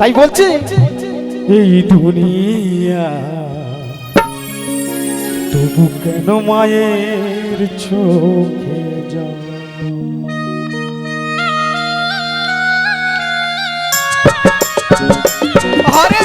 তাই বলছে এই দুনিয়া তবু কেন মায়ের চোখে জল। আরে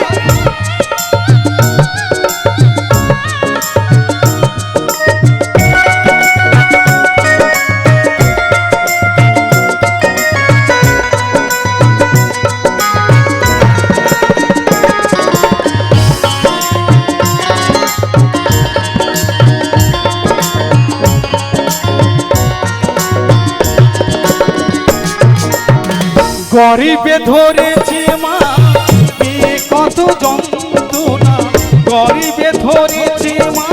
গরিবে ধরেছে মা কত যন্ত্রণা, গরিবে ধরেছে মা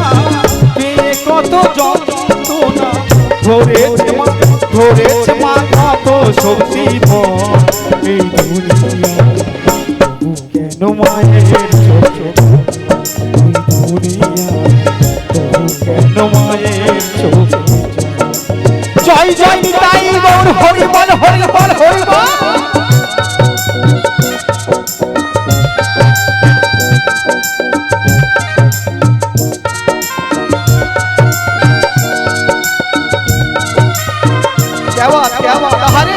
কত যন্ত্রণা, ধরেছে মা কত শক্তি এই দুনিয়া তবু কেন মায়ের চোখ, দুনিয়া তবু কেন মায়ের চোখ। জয় জয় নিতাই গৌর হরি বল হরি বল হরি বল। क्या बात हरे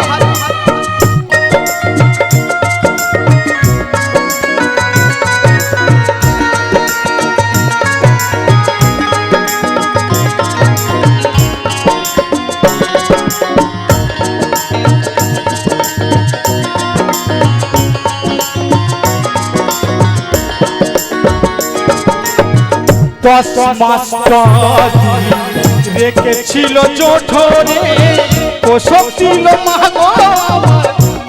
दस मास রেখেছিল জঠরে প্রসব দিল মা গো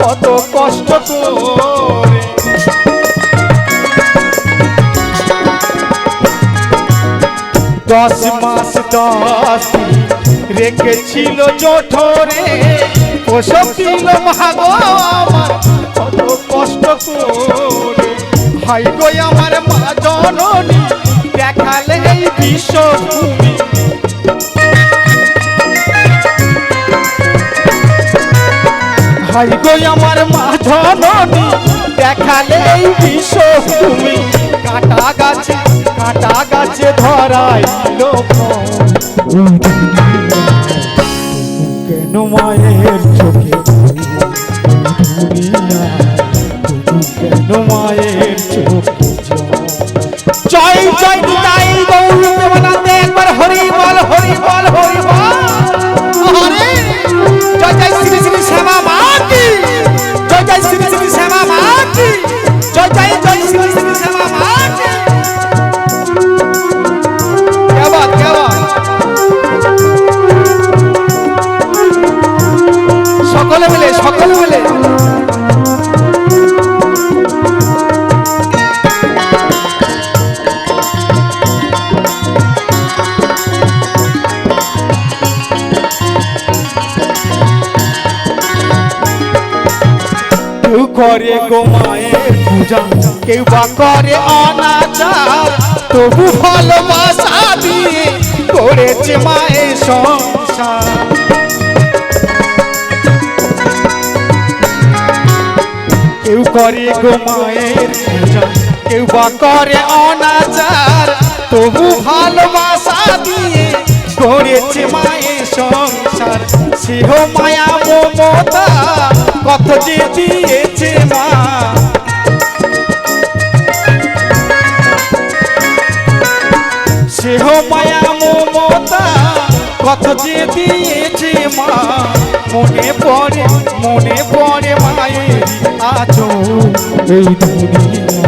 কত কষ্ট করে। 10 মাস 10 দিন রেখেছিল জঠরে প্রসব দিল মা গো কত কষ্ট করে। হাই গো আমার মা জননী দেখালে এই বিশ্বভূমি, হাই গো আমার মা জননী দেখালে এই বিশ্বভূমি। কাটা গাছে ধরাইল কেন মায়ের চোখে দুনিয়া তবু কেন মায়ের চোখে জয় জয় নিতাই গৌর প্রেমানন্দে একবার হরি বল হরি বল হরি বল। হরে জয় জয় শ্রী শ্রী শ্যামা মা কি, জয় জয় শ্রী শ্রী শ্যামা মা কি, জয় জয় জয় শ্রী শ্রী শ্যামা মা কি। क्या बात সকলে মিলে কেউ করে গো মায়ের পূজা, কেউ বা করে অনাচার, তবু ভালোবাসা দিয়ে করেছে মায়ের সংসার। কেউ করে গো মায়ের পূজা, কেউ বা করে অনাচার, তবু ভালোবাসা দিয়ে করেছে মায়ের সংসার। সেহ মায়া মমতা কত যে দিয়েছে মা, সেহ মায়া মমতা কত যে দিয়েছে মা। মনে পড়ে মায়ের আছো এই দুনিয়া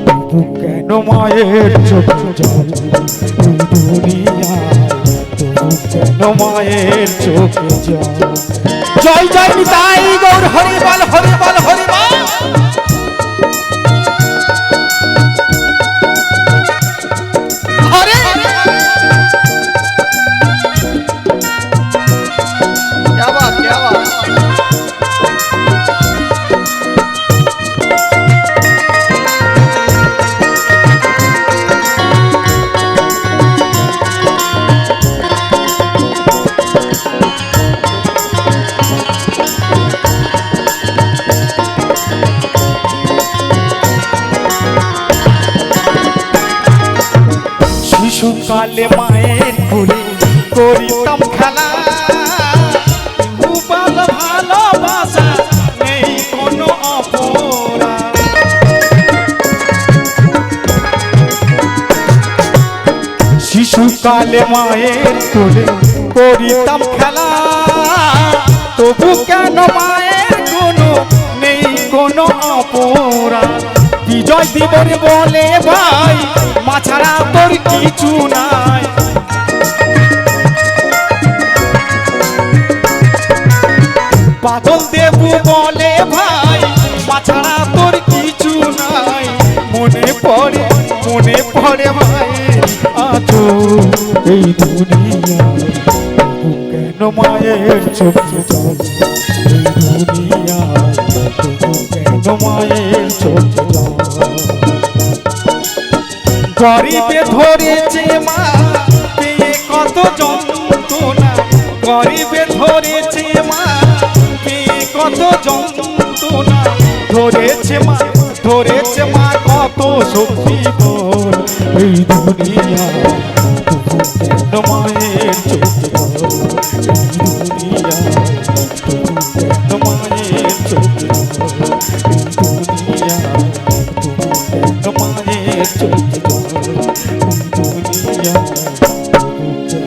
তবু কেন মায়ের চোখে জল, এই দুনিয়া তবু কেন মায়ের চোখে জল। জয় জয় নিতাই গৌর হরি বল হরি বল হরি বল। হরে क्या बात শিশুকালে মায়ের কোলে করিতাম খেলা উপাল ভালোবাসা নেই কোনো অপরাধ শিশুকালে মায়ের কোলে করিতাম খেলা তবু কেন মায়ের কোনো নেই কোনো অপরাধ বিজয় দিবর বলে ভাই মা ছাড়া তোর কিছু নাই বাদল দেবু বলে ভাই মা ছাড়া তোর কিছু নাই মনে পড়ে ভাই আছো এই দুনিয়ায় কেন মায়ের চোখ জল এই দুনিয়ায় কেন মায়ের চোখ জল গরিবে ধরেছে মা পেয়ে কত যন্ত্রণা গরিবে ধরেছে মা পেয়ে কত যন্ত্রণা ধরেছে মা কত শক্তি বল এই দুনিয়া